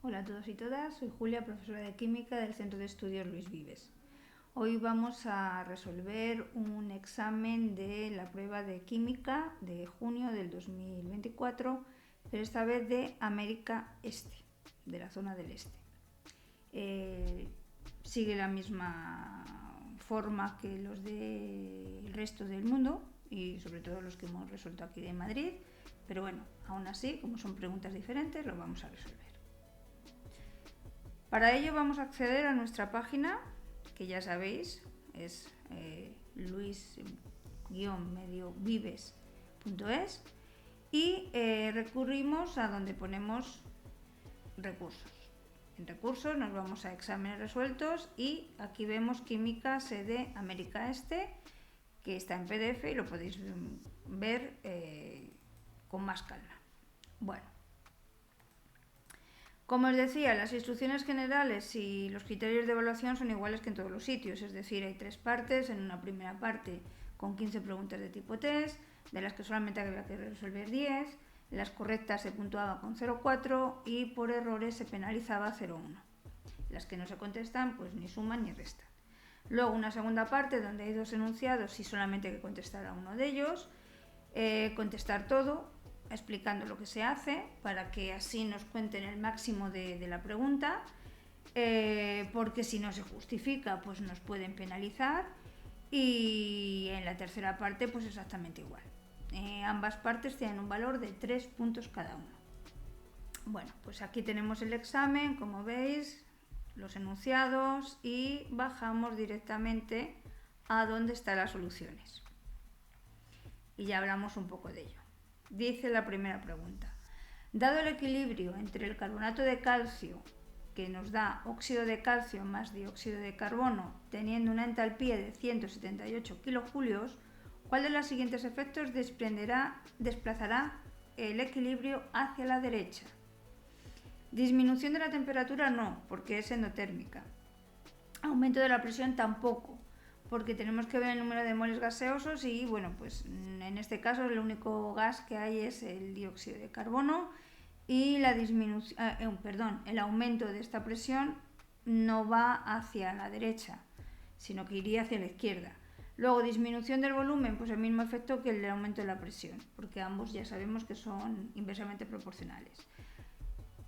Hola a todos y todas, soy Julia, profesora de Química del Centro de Estudios Luis Vives. Hoy vamos a resolver un examen de la prueba de Química de junio del 2024, pero esta vez de América Este, de la zona del Este. Sigue la misma forma que los del resto del mundo y sobre todo los que hemos resuelto aquí de Madrid, pero bueno, aún así, como son preguntas diferentes, lo vamos a resolver. Para ello vamos a acceder a nuestra página, que ya sabéis, es luis-vives.es, y recurrimos a donde ponemos recursos. En recursos nos vamos a exámenes resueltos y aquí vemos Química Sede América Este, que está en PDF y lo podéis ver con más calma. Bueno, como os decía, las instrucciones generales y los criterios de evaluación son iguales que en todos los sitios, es decir, hay 3 partes. En una primera parte con 15 preguntas de tipo test, de las que solamente había que resolver 10, las correctas se puntuaba con 0,4 y por errores se penalizaba 0,1. Las que no se contestan pues ni suman ni restan. Luego una segunda parte donde hay 2 enunciados y solamente hay que contestar a uno de ellos, contestar todo, explicando lo que se hace para que así nos cuenten el máximo de la pregunta, porque si no se justifica pues nos pueden penalizar. Y en la tercera parte pues exactamente igual, ambas partes tienen un valor de 3 puntos cada uno. Bueno, pues aquí tenemos el examen, como veis, los enunciados, y bajamos directamente a donde están las soluciones y ya hablamos un poco de ello. Dice la primera pregunta: dado el equilibrio entre el carbonato de calcio, que nos da óxido de calcio más dióxido de carbono, teniendo una entalpía de 178 kilojulios, ¿cuál de los siguientes efectos desplazará el equilibrio hacia la derecha? Disminución de la temperatura no, porque es endotérmica. Aumento de la presión tampoco, porque tenemos que ver el número de moles gaseosos y bueno, pues en este caso el único gas que hay es el dióxido de carbono y el aumento de esta presión no va hacia la derecha, sino que iría hacia la izquierda. Luego, disminución del volumen, pues el mismo efecto que el del aumento de la presión, porque ambos ya sabemos que son inversamente proporcionales.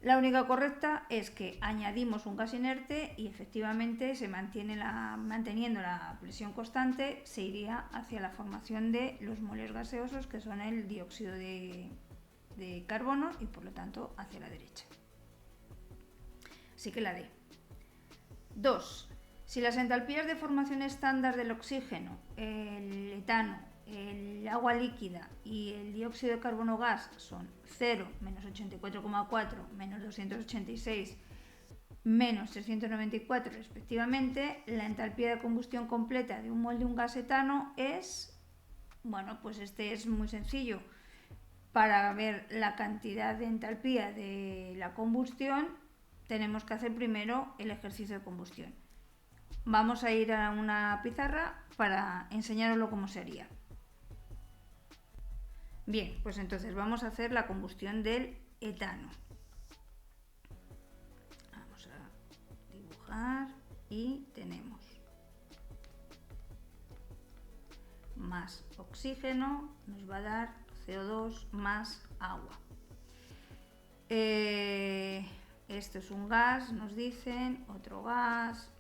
La única correcta es que añadimos un gas inerte y efectivamente se manteniendo la presión constante, se iría hacia la formación de los moles gaseosos, que son el dióxido de carbono, y por lo tanto hacia la derecha. Así que la D. 2. Si las entalpías de formación estándar del oxígeno, el etano, el agua líquida y el dióxido de carbono gas son 0, menos 84,4, menos 286, menos 394 respectivamente, la entalpía de combustión completa de un mol de un gas etano es, bueno, pues este es muy sencillo. Para ver la cantidad de entalpía de la combustión tenemos que hacer primero el ejercicio de combustión. Vamos a ir a una pizarra para enseñaroslo cómo se haría. Bien, pues entonces vamos a hacer la combustión del etano. Vamos a dibujar y tenemos más oxígeno, nos va a dar CO2 más agua. Esto es un gas, nos dicen, otro gas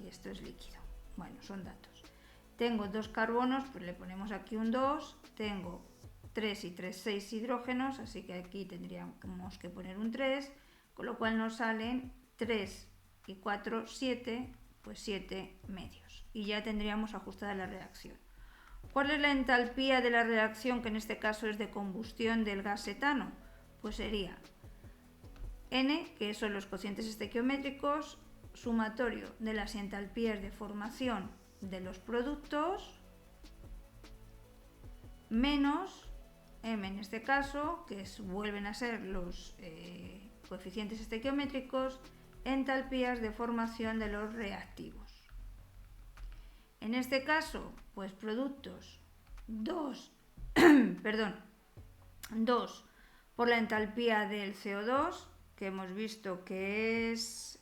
y esto es líquido. Bueno, son datos. Tengo 2 carbonos, pues le ponemos aquí un 2, tengo 3 y 3, 6 hidrógenos, así que aquí tendríamos que poner un 3, con lo cual nos salen 3 y 4, 7, pues 7 medios. Y ya tendríamos ajustada la reacción. ¿Cuál es la entalpía de la reacción, que en este caso es de combustión del gas etano? Pues sería N, que son los cocientes estequiométricos, sumatorio de las entalpías de formación de los productos, menos M en este caso, que vuelven a ser los coeficientes estequiométricos, entalpías de formación de los reactivos. En este caso, pues productos 2 por la entalpía del CO2 que hemos visto que es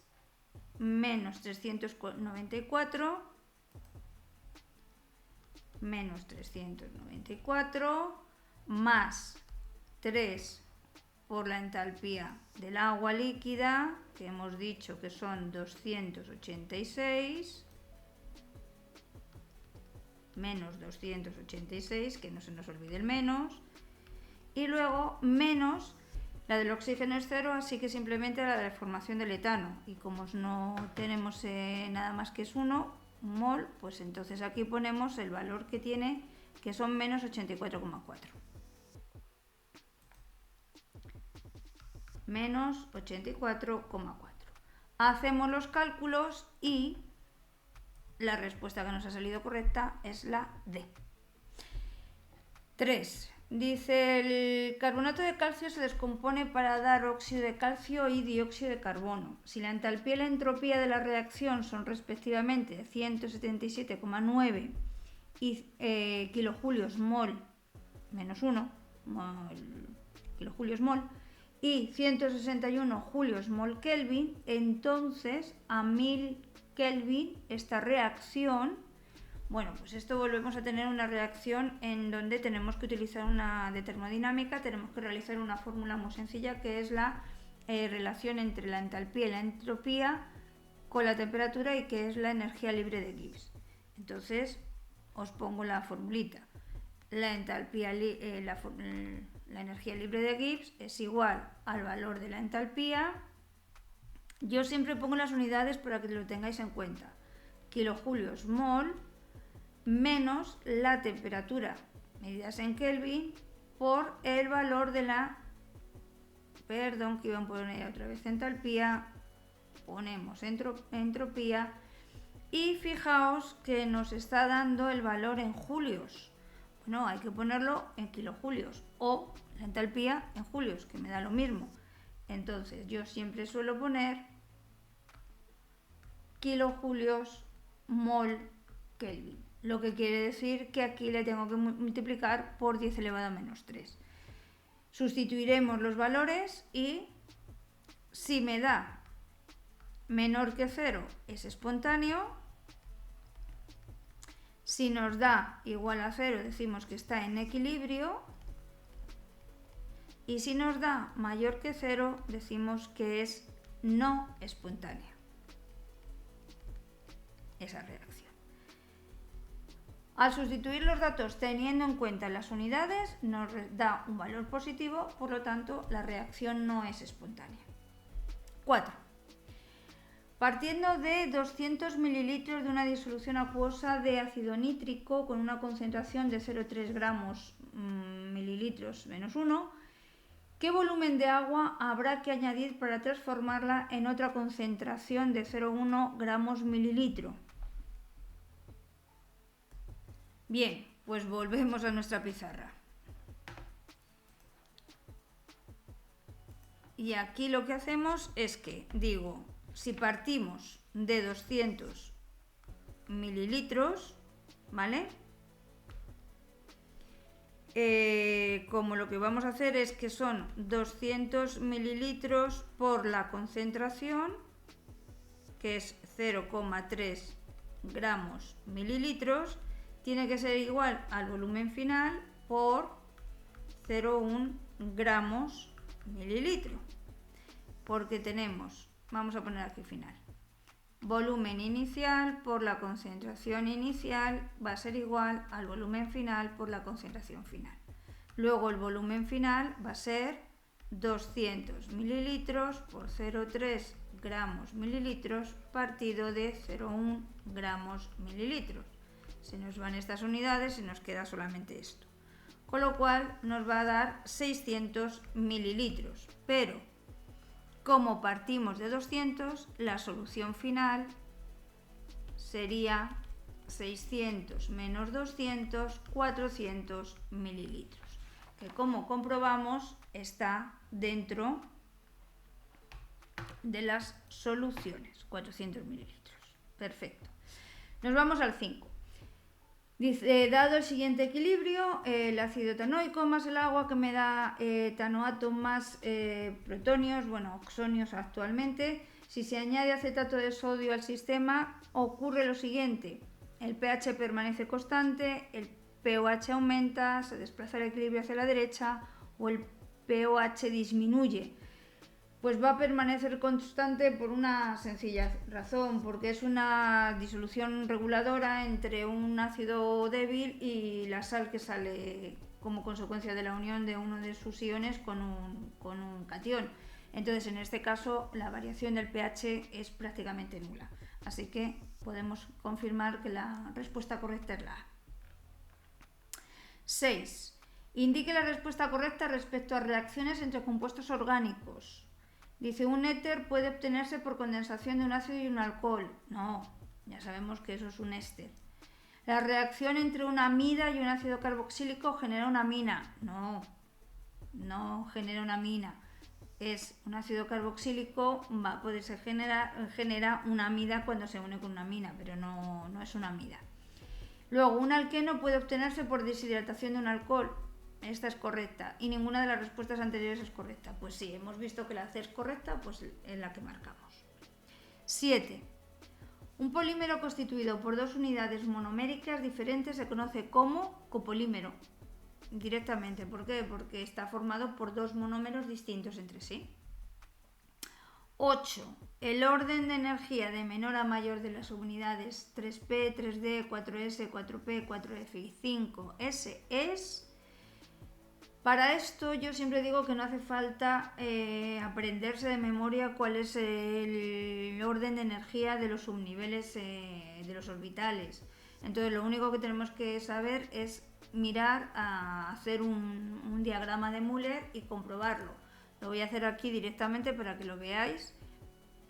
menos 394, más 3 por la entalpía del agua líquida, que hemos dicho que son 286, menos 286, que no se nos olvide el menos, y luego menos la del oxígeno es 0, así que simplemente la de la formación del etano, y como no tenemos nada más que es 1 mol, pues entonces aquí ponemos el valor que tiene, que son menos 84,4. Menos 84,4. Hacemos los cálculos y la respuesta que nos ha salido correcta es la D. 3. Dice, el carbonato de calcio se descompone para dar óxido de calcio y dióxido de carbono. Si la entalpía y la entropía de la reacción son respectivamente 177,9 y kilojulios mol menos 1 kilojulios mol y 161 julios mol Kelvin, entonces a 1000 Kelvin esta reacción, bueno, pues esto volvemos a tener una reacción en donde tenemos que utilizar una de termodinámica, tenemos que realizar una fórmula muy sencilla que es la relación entre la entalpía y la entropía con la temperatura y que es la energía libre de Gibbs. Entonces os pongo la formulita. La entalpía, la energía libre de Gibbs es igual al valor de la entalpía. Yo siempre pongo las unidades para que lo tengáis en cuenta. Kilojulios mol menos la temperatura medidas en Kelvin por el valor de la, perdón, que iba a poner otra vez entalpía, ponemos entropía y fijaos que nos está dando el valor en julios. Bueno, hay que ponerlo en kilojulios o la entalpía en julios, que me da lo mismo. Entonces yo siempre suelo poner kilojulios mol Kelvin, lo que quiere decir que aquí le tengo que multiplicar por 10 elevado a menos 3. Sustituiremos los valores y si me da menor que 0 es espontáneo. Si nos da igual a 0 decimos que está en equilibrio y si nos da mayor que 0 decimos que es no espontánea esa reacción. Al sustituir los datos teniendo en cuenta las unidades nos da un valor positivo, por lo tanto la reacción no es espontánea. 4. Partiendo de 200 mililitros de una disolución acuosa de ácido nítrico con una concentración de 0,3 gramos mililitros menos 1, ¿qué volumen de agua habrá que añadir para transformarla en otra concentración de 0,1 gramos mililitro? Bien, pues volvemos a nuestra pizarra. Y aquí lo que hacemos es que, digo, si partimos de 200 mililitros, ¿vale? Como lo que vamos a hacer es que son 200 mililitros por la concentración, que es 0,3 gramos mililitros, tiene que ser igual al volumen final por 0,1 gramos mililitro, porque tenemos, vamos a poner aquí final, volumen inicial por la concentración inicial va a ser igual al volumen final por la concentración final. Luego el volumen final va a ser 200 mililitros por 0,3 gramos mililitros partido de 0,1 gramos mililitros. Se nos van estas unidades y nos queda solamente esto. Con lo cual nos va a dar 600 mililitros. Pero como partimos de 200, la solución final sería 600 menos 200, 400 mililitros. Que como comprobamos está dentro de las soluciones, 400 mililitros. Perfecto. Nos vamos al 5. Dice, dado el siguiente equilibrio, el ácido etanoico más el agua que me da etanoato más protonios, bueno, oxonios actualmente, si se añade acetato de sodio al sistema, ocurre lo siguiente. El pH permanece constante, el pOH aumenta, se desplaza el equilibrio hacia la derecha o el pOH disminuye. Pues va a permanecer constante por una sencilla razón, porque es una disolución reguladora entre un ácido débil y la sal que sale como consecuencia de la unión de uno de sus iones con un catión. Entonces, en este caso, la variación del pH es prácticamente nula. Así que podemos confirmar que la respuesta correcta es la A. 6. Indique la respuesta correcta respecto a reacciones entre compuestos orgánicos. Dice, un éter puede obtenerse por condensación de un ácido y un alcohol. No, ya sabemos que eso es un éster. La reacción entre una amida y un ácido carboxílico genera una amina. No, no genera una amina. Es un ácido carboxílico, va a poderse genera una amida cuando se une con una amina, pero no es una amida. Luego, un alqueno puede obtenerse por deshidratación de un alcohol. Esta es correcta y ninguna de las respuestas anteriores es correcta. Pues sí, hemos visto que la C es correcta, pues es la que marcamos. 7. Un polímero constituido por dos unidades monoméricas diferentes se conoce como copolímero. Directamente, ¿por qué? Porque está formado por dos monómeros distintos entre sí. 8. El orden de energía de menor a mayor de las unidades 3P, 3D, 4S, 4P, 4F y 5S es... Para esto yo siempre digo que no hace falta aprenderse de memoria cuál es el orden de energía de los subniveles de los orbitales. Entonces lo único que tenemos que saber es mirar a hacer un diagrama de Müller y comprobarlo. Lo voy a hacer aquí directamente para que lo veáis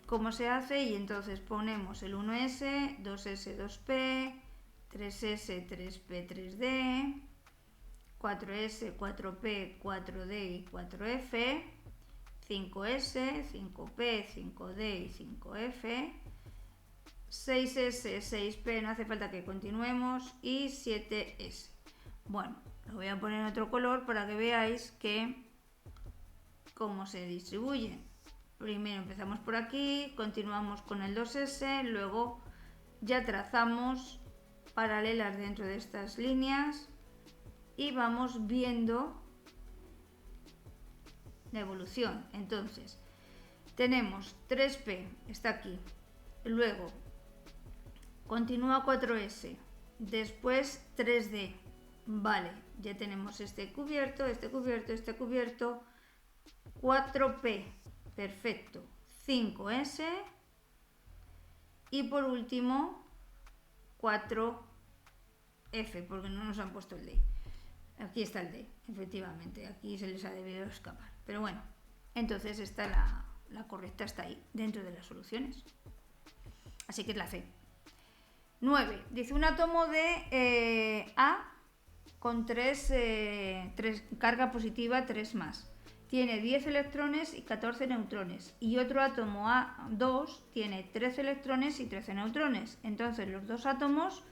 cómo se hace y entonces ponemos el 1S, 2S, 2P, 3S, 3P, 3D... 4S, 4P, 4D y 4F, 5S, 5P, 5D y 5F, 6S, 6P, no hace falta que continuemos, y 7S. Bueno, lo voy a poner en otro color para que veáis cómo se distribuyen. Primero empezamos por aquí, continuamos con el 2S, luego ya trazamos paralelas dentro de estas líneas y vamos viendo la evolución. Entonces, tenemos 3P, está aquí, luego continúa 4S, después 3D, vale, ya tenemos este cubierto, 4P, perfecto, 5S y por último 4F, porque no nos han puesto el D. Aquí está el D, efectivamente, aquí se les ha debido escapar. Pero bueno, entonces esta la correcta está ahí, dentro de las soluciones. Así que es la C. 9. Dice un átomo de A con 3 carga positiva 3 más. Tiene 10 electrones y 14 neutrones. Y otro átomo A2 tiene 13 electrones y 13 neutrones. Entonces los dos átomos...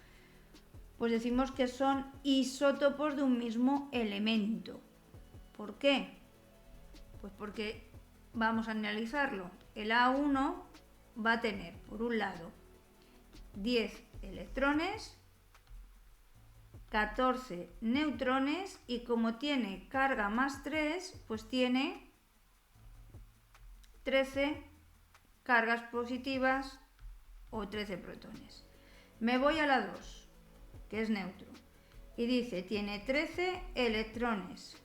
pues decimos que son isótopos de un mismo elemento. ¿Por qué? Pues porque vamos a analizarlo. El A1 va a tener, por un lado, 10 electrones, 14 neutrones y como tiene carga más 3, pues tiene 13 cargas positivas o 13 protones. Me voy a la 2. Que es neutro, y dice, tiene 13 electrones,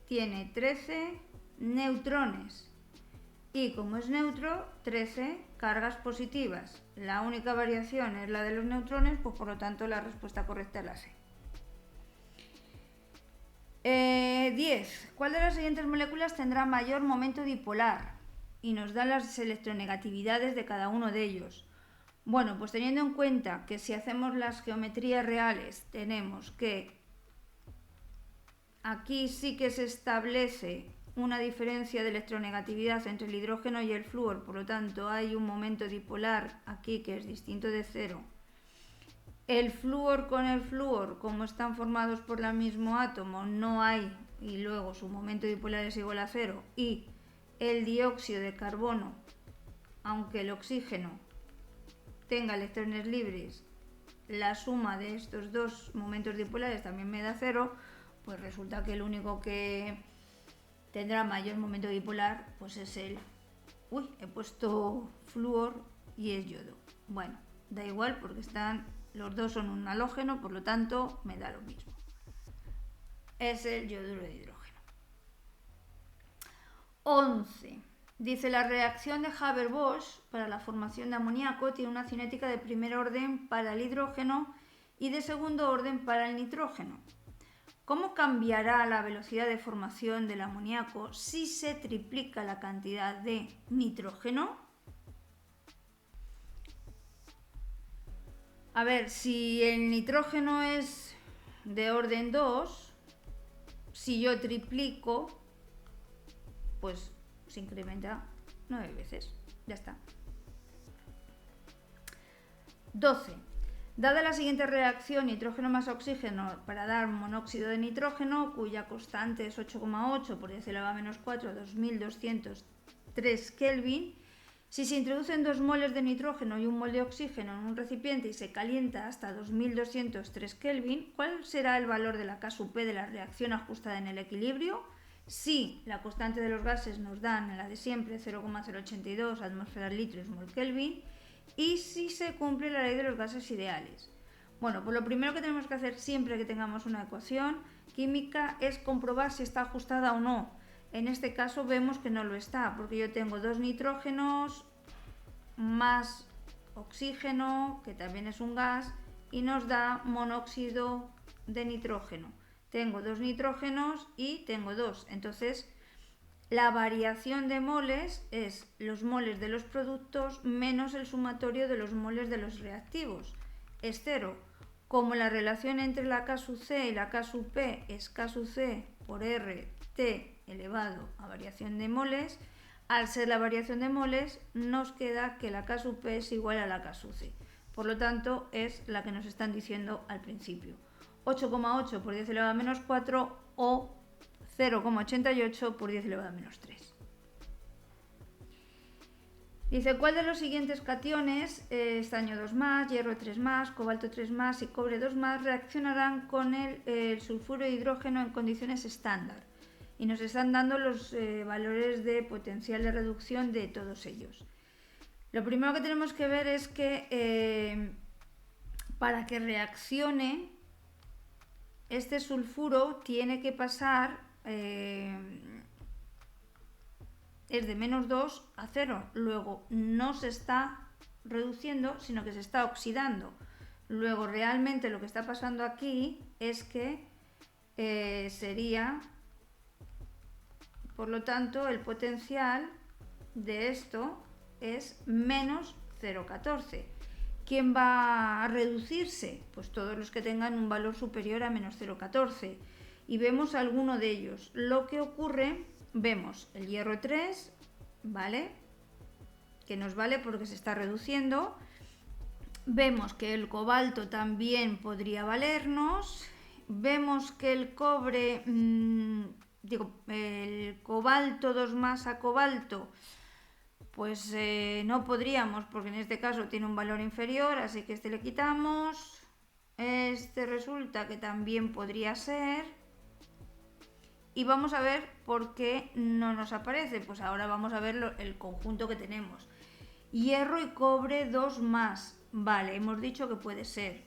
tiene 13 neutrones, y como es neutro, 13 cargas positivas. La única variación es la de los neutrones, pues por lo tanto la respuesta correcta es la C. 10. ¿Cuál de las siguientes moléculas tendrá mayor momento dipolar? Y nos da las electronegatividades de cada uno de ellos. Bueno, pues teniendo en cuenta que si hacemos las geometrías reales tenemos que aquí sí que se establece una diferencia de electronegatividad entre el hidrógeno y el flúor, por lo tanto hay un momento dipolar aquí que es distinto de 0 El flúor con el flúor, como están formados por el mismo átomo, no hay, y luego su momento dipolar es igual a 0, y el dióxido de carbono, aunque el oxígeno tenga electrones libres, la suma de estos dos momentos dipolares también me da 0, pues resulta que el único que tendrá mayor momento dipolar pues es el... Uy, he puesto flúor y es yodo. Bueno, da igual porque los dos son un halógeno, por lo tanto me da lo mismo. Es el yoduro de hidrógeno. 11. Dice, la reacción de Haber-Bosch para la formación de amoníaco tiene una cinética de primer orden para el hidrógeno y de segundo orden para el nitrógeno. ¿Cómo cambiará la velocidad de formación del amoníaco si se triplica la cantidad de nitrógeno? A ver, si el nitrógeno es de orden 2, si yo triplico, pues se incrementa 9 veces. Ya está. 12. Dada la siguiente reacción nitrógeno más oxígeno para dar monóxido de nitrógeno, cuya constante es 8,8 por 10 elevado a menos 4, 2203 Kelvin, si se introducen 2 moles de nitrógeno y 1 mol de oxígeno en un recipiente y se calienta hasta 2203 Kelvin, ¿cuál será el valor de la K sub P de la reacción ajustada en el equilibrio? Si la constante de los gases nos dan la de siempre, 0,082 atmósferas litros mol Kelvin, y si se cumple la ley de los gases ideales. Bueno, pues lo primero que tenemos que hacer siempre que tengamos una ecuación química es comprobar si está ajustada o no. En este caso vemos que no lo está, porque yo tengo 2 nitrógenos más oxígeno, que también es un gas, y nos da monóxido de nitrógeno. Tengo 2 nitrógenos y tengo 2. Entonces, la variación de moles es los moles de los productos menos el sumatorio de los moles de los reactivos. Es 0. Como la relación entre la K sub C y la K sub P es K sub C por R T elevado a variación de moles, al ser la variación de moles nos queda que la K sub P es igual a la K sub C. Por lo tanto, es la que nos están diciendo al principio. 8,8 por 10 elevado a menos 4 o 0,88 por 10 elevado a menos 3. Dice, ¿cuál de los siguientes cationes, estaño 2+, hierro 3+, cobalto 3+, y cobre 2+, reaccionarán con el sulfuro de hidrógeno en condiciones estándar? Y nos están dando los valores de potencial de reducción de todos ellos. Lo primero que tenemos que ver es que para que reaccione, este sulfuro tiene que pasar, es de menos 2 a 0. Luego no se está reduciendo, sino que se está oxidando. Luego realmente lo que está pasando aquí es que sería, por lo tanto, el potencial de esto es menos 0,14. ¿Quién va a reducirse? Pues todos los que tengan un valor superior a menos 0,14. Y vemos alguno de ellos. Lo que ocurre, vemos el hierro 3, ¿vale? Que nos vale porque se está reduciendo. Vemos que el cobalto también podría valernos. Vemos que el cobre, el cobalto 2+ a cobalto, pues no podríamos, porque en este caso tiene un valor inferior, así que este le quitamos. Este resulta que también podría ser. Y vamos a ver por qué no nos aparece. Pues ahora vamos a ver el conjunto que tenemos. Hierro y cobre 2+. Vale, hemos dicho que puede ser.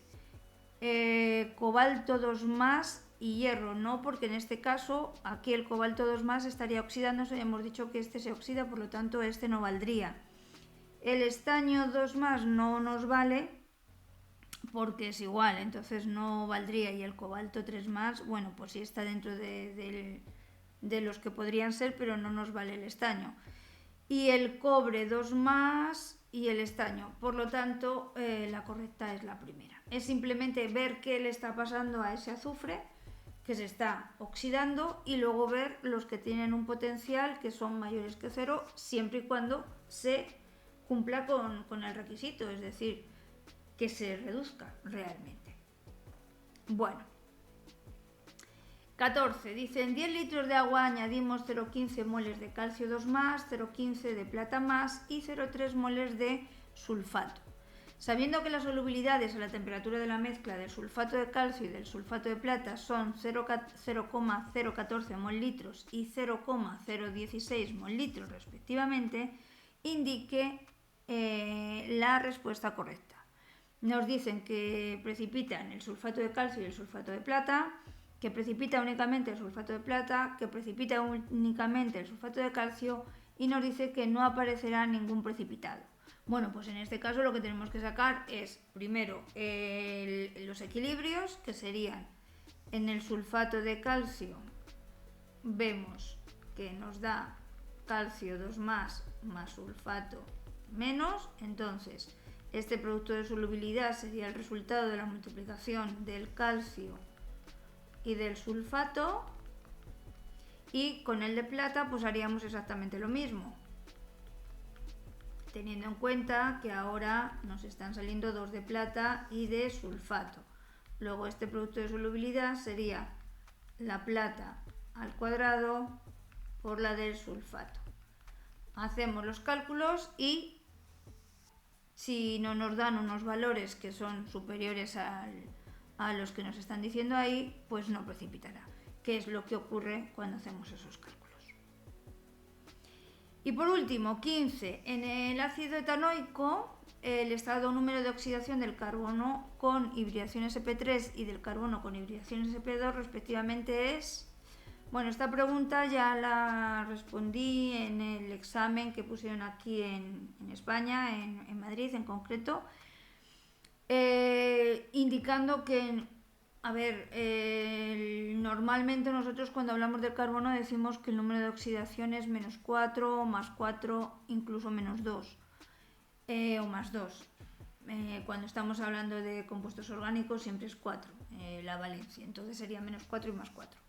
Cobalto 2+ y hierro no, porque en este caso aquí el cobalto 2+ estaría oxidándose y hemos dicho que este se oxida, por lo tanto este no valdría. El estaño 2+ no nos vale porque es igual, entonces no valdría, y el cobalto 3+, bueno, pues sí está dentro de los que podrían ser, pero no nos vale el estaño. Y el cobre 2+ y el estaño, por lo tanto la correcta es la primera. Es simplemente ver qué le está pasando a ese azufre que se está oxidando y luego ver los que tienen un potencial que son mayores que 0, siempre y cuando se cumpla con el requisito, es decir, que se reduzca realmente. Bueno. 14. Dice, en 10 litros de agua añadimos 0,15 moles de calcio 2+, 0,15 de plata más y 0,3 moles de sulfato. Sabiendo que las solubilidades a la temperatura de la mezcla del sulfato de calcio y del sulfato de plata son 0,014 mol litros y 0,016 mol litros respectivamente, indique la respuesta correcta. Nos dicen que precipitan el sulfato de calcio y el sulfato de plata, que precipita únicamente el sulfato de plata, que precipita únicamente el sulfato de calcio y nos dice que no aparecerá ningún precipitado. Bueno, pues en este caso lo que tenemos que sacar es primero los equilibrios, que serían en el sulfato de calcio, vemos que nos da calcio 2+ más sulfato menos, entonces este producto de solubilidad sería el resultado de la multiplicación del calcio y del sulfato, y con el de plata pues haríamos exactamente lo mismo, teniendo en cuenta que ahora nos están saliendo 2 de plata y de sulfato. Luego este producto de solubilidad sería la plata al cuadrado por la del sulfato. Hacemos los cálculos y si no nos dan unos valores que son superiores a los que nos están diciendo ahí, pues no precipitará, que es lo que ocurre cuando hacemos esos cálculos. Y por último, 15. En el ácido etanoico, el estado número de oxidación del carbono con hibridación sp3 y del carbono con hibridación sp2 respectivamente es... Bueno, esta pregunta ya la respondí en el examen que pusieron aquí en España, en Madrid en concreto, indicando que, a ver, normalmente nosotros cuando hablamos del carbono decimos que el número de oxidación es -4, +4, incluso -2 o +2. Cuando estamos hablando de compuestos orgánicos siempre es 4 la valencia, entonces sería -4 y +4.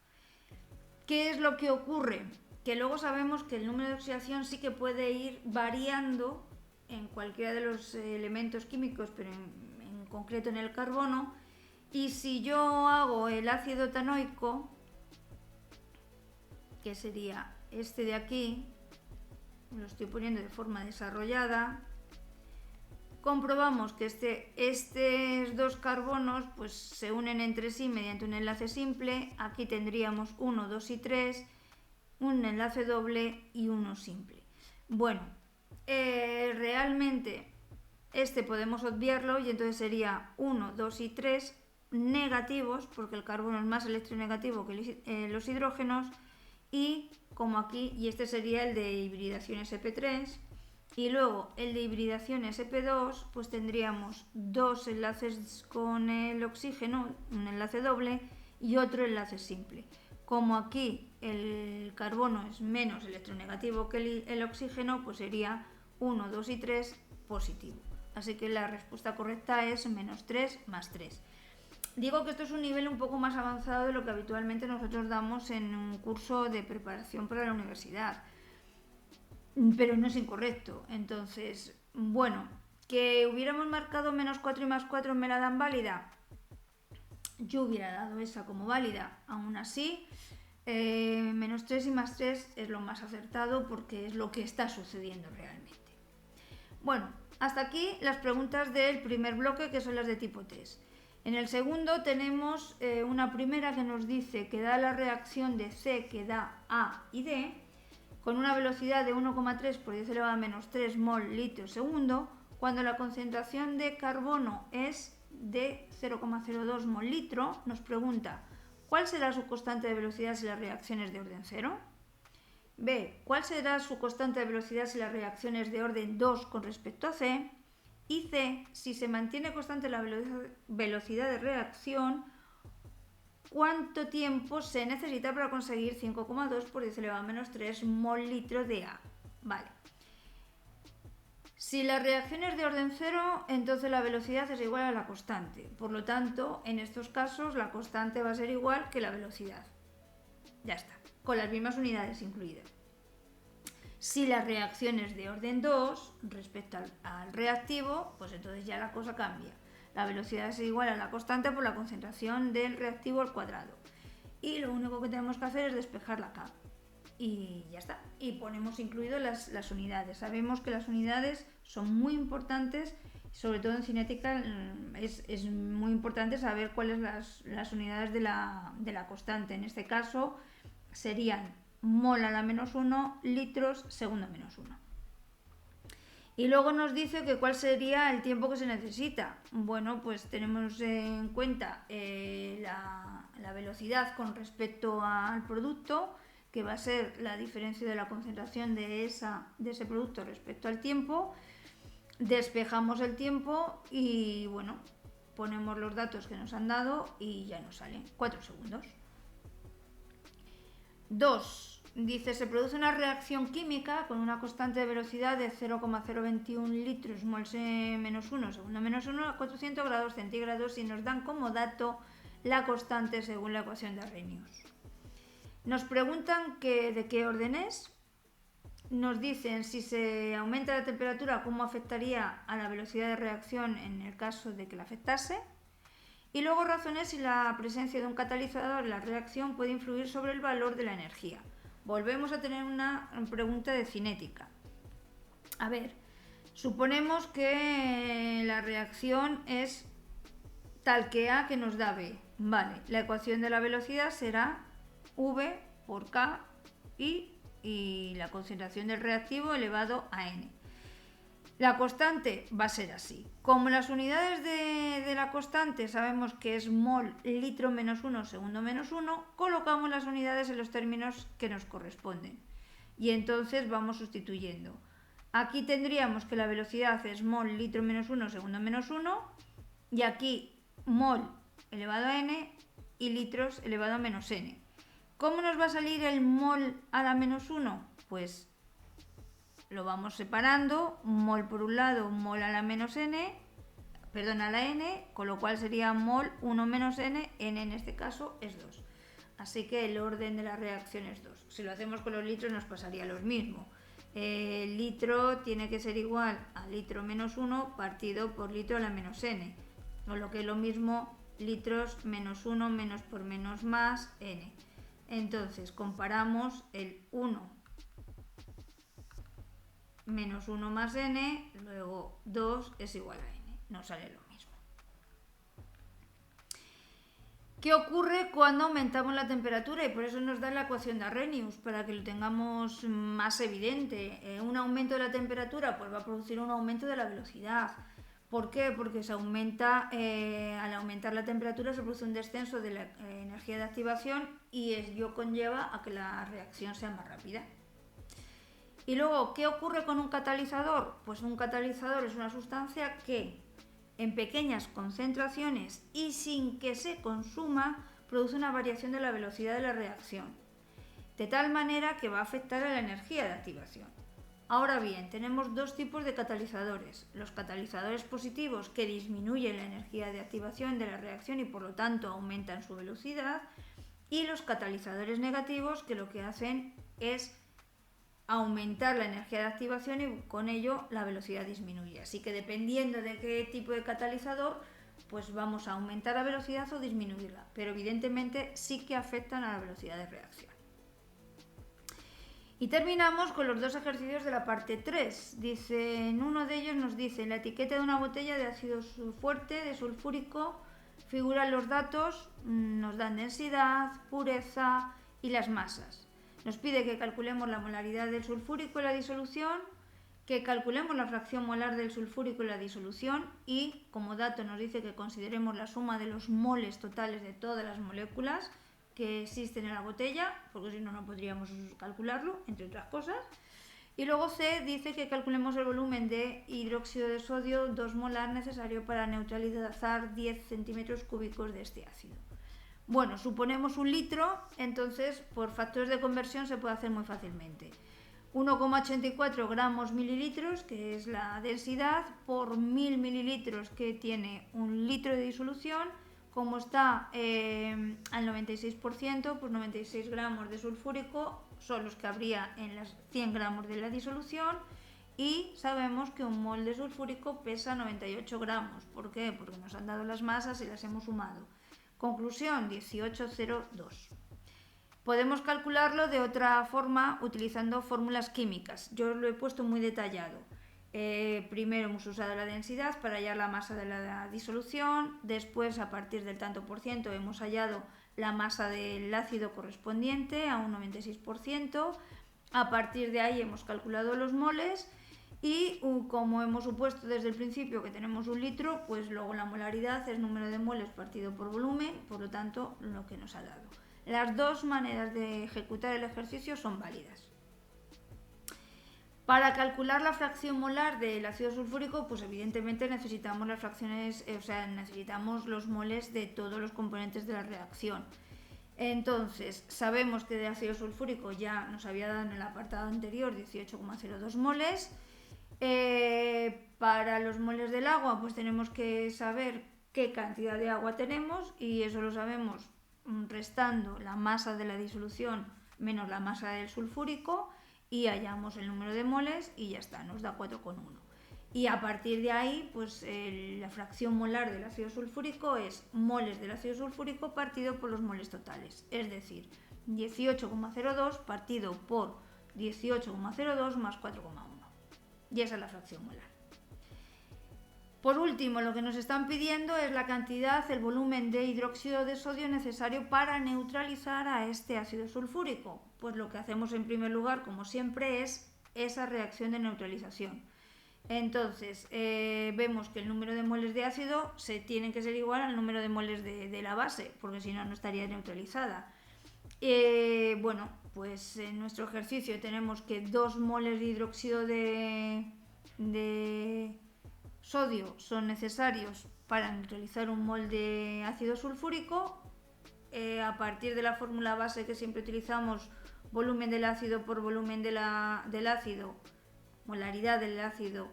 ¿Qué es lo que ocurre? Que luego sabemos que el número de oxidación sí que puede ir variando en cualquiera de los elementos químicos, pero en concreto en el carbono. Y si yo hago el ácido etanoico, que sería este de aquí, lo estoy poniendo de forma desarrollada, comprobamos que estos dos carbonos pues, se unen entre sí mediante un enlace simple. Aquí tendríamos 1, 2 y 3, un enlace doble y uno simple. Bueno, realmente este podemos obviarlo y entonces sería 1, 2 y 3 negativos, porque el carbono es más electronegativo que los hidrógenos, y como aquí, y este sería el de hibridación sp3, y luego el de hibridación sp2, pues tendríamos dos enlaces con el oxígeno, un enlace doble y otro enlace simple. Como aquí el carbono es menos electronegativo que el oxígeno, pues sería 1, 2 y 3 positivo. Así que la respuesta correcta es -3 más 3. Digo que esto es un nivel un poco más avanzado de lo que habitualmente nosotros damos en un curso de preparación para la universidad, pero no es incorrecto. Entonces, bueno, que hubiéramos marcado -4 y +4 me la dan válida, yo hubiera dado esa como válida. Aún así, -3 y +3 es lo más acertado porque es lo que está sucediendo realmente. Bueno, hasta aquí las preguntas del primer bloque, que son las de tipo test. En el segundo tenemos una primera que nos dice que da la reacción de C que da A y D con una velocidad de 1,3 por 10 elevado a -3 mol litro segundo, cuando la concentración de carbono es de 0,02 mol litro. Nos pregunta ¿cuál será su constante de velocidad si la reacción es de orden 0? B. ¿Cuál será su constante de velocidad si la reacción es de orden 2 con respecto a C? Y C. Si se mantiene constante la velocidad de reacción, ¿cuánto tiempo se necesita para conseguir 5,2 por 10 elevado a -3 mol litro de A? Vale. Si la reacción es de orden 0, entonces la velocidad es igual a la constante. Por lo tanto, en estos casos la constante va a ser igual que la velocidad. Ya está, con las mismas unidades incluidas. Si la reacción es de orden 2 respecto al reactivo, pues entonces ya la cosa cambia. La velocidad es igual a la constante por la concentración del reactivo al cuadrado. Y lo único que tenemos que hacer es despejar la K. Y ya está. Y ponemos incluido las unidades. Sabemos que las unidades son muy importantes, sobre todo en cinética es muy importante saber cuáles las unidades de la constante. En este caso serían mol a la menos 1, litros segundo menos 1. Y luego nos dice que cuál sería el tiempo que se necesita. Bueno, pues tenemos en cuenta la velocidad con respecto al producto, que va a ser la diferencia de la concentración de ese producto respecto al tiempo. Despejamos el tiempo y bueno, ponemos los datos que nos han dado y ya nos salen 4 segundos. 2. Dice, se produce una reacción química con una constante de velocidad de 0,021 litros mols menos 1 segundo menos 1 a 400 grados centígrados y nos dan como dato la constante según la ecuación de Arrhenius. Nos preguntan de qué orden es. Nos dicen si se aumenta la temperatura, cómo afectaría a la velocidad de reacción en el caso de que la afectase. Y luego razones si la presencia de un catalizador en la reacción puede influir sobre el valor de la energía. Volvemos a tener una pregunta de cinética. A ver, suponemos que la reacción es tal que A que nos da B. Vale, la ecuación de la velocidad será V por K y la concentración del reactivo elevado a N. La constante va a ser así. Como las unidades de la constante sabemos que es mol, litro menos 1, segundo menos 1, colocamos las unidades en los términos que nos corresponden. Y entonces vamos sustituyendo. Aquí tendríamos que la velocidad es mol, litro menos 1, segundo menos 1. Y aquí mol elevado a n y litros elevado a menos n. ¿Cómo nos va a salir el mol a la menos 1? Pues lo vamos separando, mol por un lado, mol a la menos n, a la n, con lo cual sería mol 1 menos n, n en este caso es 2. Así que el orden de la reacción es 2. Si lo hacemos con los litros nos pasaría lo mismo. El litro tiene que ser igual a litro menos 1 partido por litro a la menos n, o lo que es lo mismo, litros menos 1 menos por menos más n. Entonces comparamos el 1 menos 1 más n, luego 2 es igual a n, nos sale lo mismo. ¿Qué ocurre cuando aumentamos la temperatura? Y por eso nos da la ecuación de Arrhenius, para que lo tengamos más evidente. Un aumento de la temperatura pues va a producir un aumento de la velocidad. ¿Por qué? Porque se aumenta, al aumentar la temperatura se produce un descenso de la energía de activación y ello conlleva a que la reacción sea más rápida. Y luego, ¿qué ocurre con un catalizador? Pues un catalizador es una sustancia que en pequeñas concentraciones y sin que se consuma produce una variación de la velocidad de la reacción, de tal manera que va a afectar a la energía de activación. Ahora bien, tenemos dos tipos de catalizadores. Los catalizadores positivos, que disminuyen la energía de activación de la reacción y por lo tanto aumentan su velocidad, y los catalizadores negativos, que lo que hacen es aumentar la energía de activación y con ello la velocidad disminuye. Así que dependiendo de qué tipo de catalizador, pues vamos a aumentar la velocidad o disminuirla, pero evidentemente sí que afectan a la velocidad de reacción. Y terminamos con los dos ejercicios de la parte 3. Dice, en uno de ellos nos dice, en la etiqueta de una botella de ácido fuerte de sulfúrico figuran los datos, nos dan densidad, pureza y las masas. Nos pide que calculemos la molaridad del sulfúrico en la disolución, que calculemos la fracción molar del sulfúrico en la disolución y, como dato, nos dice que consideremos la suma de los moles totales de todas las moléculas que existen en la botella, porque si no, no podríamos calcularlo, entre otras cosas. Y luego C dice que calculemos el volumen de hidróxido de sodio 2 molar necesario para neutralizar 10 centímetros cúbicos de este ácido. Bueno, suponemos un litro, entonces por factores de conversión se puede hacer muy fácilmente. 1,84 gramos mililitros, que es la densidad, por 1000 mililitros que tiene un litro de disolución. Como está al 96%, pues 96 gramos de sulfúrico son los que habría en las 100 gramos de la disolución y sabemos que un mol de sulfúrico pesa 98 gramos. ¿Por qué? Porque nos han dado las masas y las hemos sumado. Conclusión, 18,02. Podemos calcularlo de otra forma utilizando fórmulas químicas. Yo lo he puesto muy detallado. Primero hemos usado la densidad para hallar la masa de la disolución, después a partir del tanto por ciento hemos hallado la masa del ácido correspondiente a un 96%, a partir de ahí hemos calculado los moles y como hemos supuesto desde el principio que tenemos 1 litro, pues luego la molaridad es número de moles partido por volumen, por lo tanto lo que nos ha dado. Las dos maneras de ejecutar el ejercicio son válidas. Para calcular la fracción molar del ácido sulfúrico, pues evidentemente necesitamos las fracciones, necesitamos los moles de todos los componentes de la reacción. Entonces, sabemos que de ácido sulfúrico ya nos había dado en el apartado anterior 18,02 moles. Para los moles del agua, pues tenemos que saber qué cantidad de agua tenemos y eso lo sabemos restando la masa de la disolución menos la masa del sulfúrico y hallamos el número de moles y ya está, nos da 4,1. Y a partir de ahí, pues la fracción molar del ácido sulfúrico es moles del ácido sulfúrico partido por los moles totales, es decir, 18,02 partido por 18,02 más 4,1. Y esa es la fracción molar. Por último, lo que nos están pidiendo es la cantidad, el volumen de hidróxido de sodio necesario para neutralizar a este ácido sulfúrico. Pues lo que hacemos en primer lugar, como siempre, es esa reacción de neutralización. Entonces, vemos que el número de moles de ácido se tiene que ser igual al número de moles de la base, porque si no, no estaría neutralizada. Bueno, pues en nuestro ejercicio tenemos que 2 moles de hidróxido de sodio son necesarios para neutralizar un mol de ácido sulfúrico. A partir de la fórmula base que siempre utilizamos, volumen del ácido por volumen del ácido, molaridad del ácido,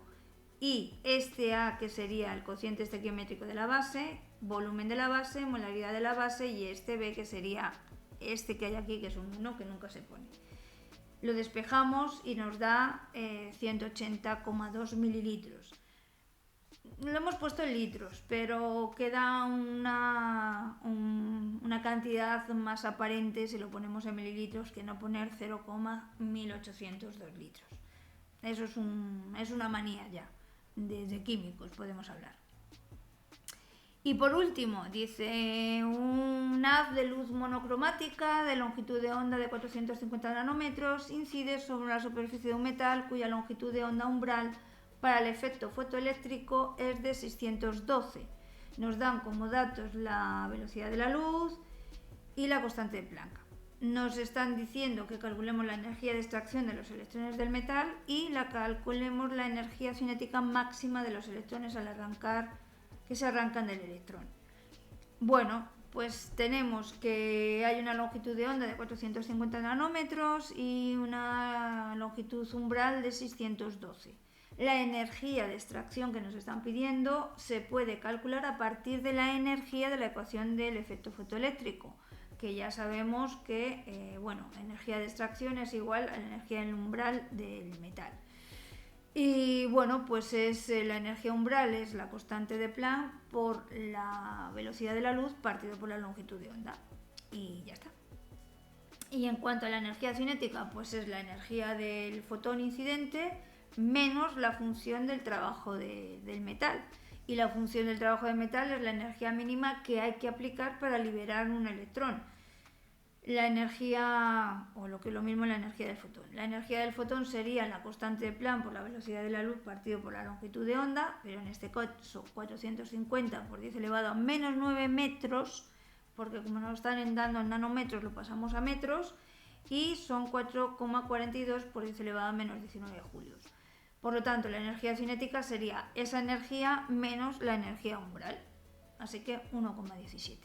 y este A, que sería el cociente estequiométrico de la base, volumen de la base, molaridad de la base, y este B, que sería este que hay aquí, que es un 1, que nunca se pone. Lo despejamos y nos da 180,2 mililitros. Lo hemos puesto en litros, pero queda una cantidad más aparente si lo ponemos en mililitros que no poner 0,1802 litros. Eso es una manía ya, de químicos podemos hablar. Y por último, dice un haz de luz monocromática de longitud de onda de 450 nanómetros incide sobre la superficie de un metal cuya longitud de onda umbral para el efecto fotoeléctrico es de 612. Nos dan como datos la velocidad de la luz y la constante de Planck. Nos están diciendo que calculemos la energía de extracción de los electrones del metal y calculemos la energía cinética máxima de los electrones al arrancar, que se arrancan del electrón. Bueno, pues tenemos que hay una longitud de onda de 450 nanómetros y una longitud umbral de 612. La energía de extracción que nos están pidiendo se puede calcular a partir de la energía de la ecuación del efecto fotoeléctrico, que ya sabemos que la energía de extracción es igual a la energía del umbral del metal. Y bueno, pues la energía umbral es la constante de Planck por la velocidad de la luz partido por la longitud de onda. Y ya está. Y en cuanto a la energía cinética, pues es la energía del fotón incidente menos la función del trabajo del metal. Y la función del trabajo del metal es la energía mínima que hay que aplicar para liberar un electrón. La energía, o lo que es lo mismo, la energía del fotón. La energía del fotón sería la constante de Planck por la velocidad de la luz partido por la longitud de onda, pero en este caso 450 por 10 elevado a menos 9 metros, porque como nos están dando en nanómetros lo pasamos a metros, y son 4,42 por 10 elevado a menos 19 julios. Por lo tanto, la energía cinética sería esa energía menos la energía umbral, así que 1,17.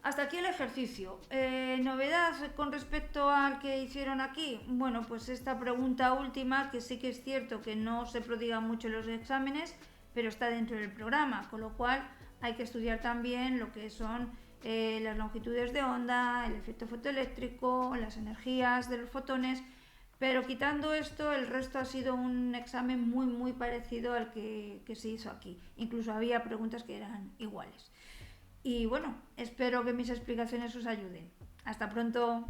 Hasta aquí el ejercicio. ¿Novedad con respecto al que hicieron aquí? Bueno, pues esta pregunta última, que sí que es cierto que no se prodiga mucho en los exámenes, pero está dentro del programa, con lo cual hay que estudiar también lo que son las longitudes de onda, el efecto fotoeléctrico, las energías de los fotones, Pero quitando esto, el resto ha sido un examen muy parecido al que se hizo aquí. Incluso había preguntas que eran iguales. Y bueno, espero que mis explicaciones os ayuden. Hasta pronto.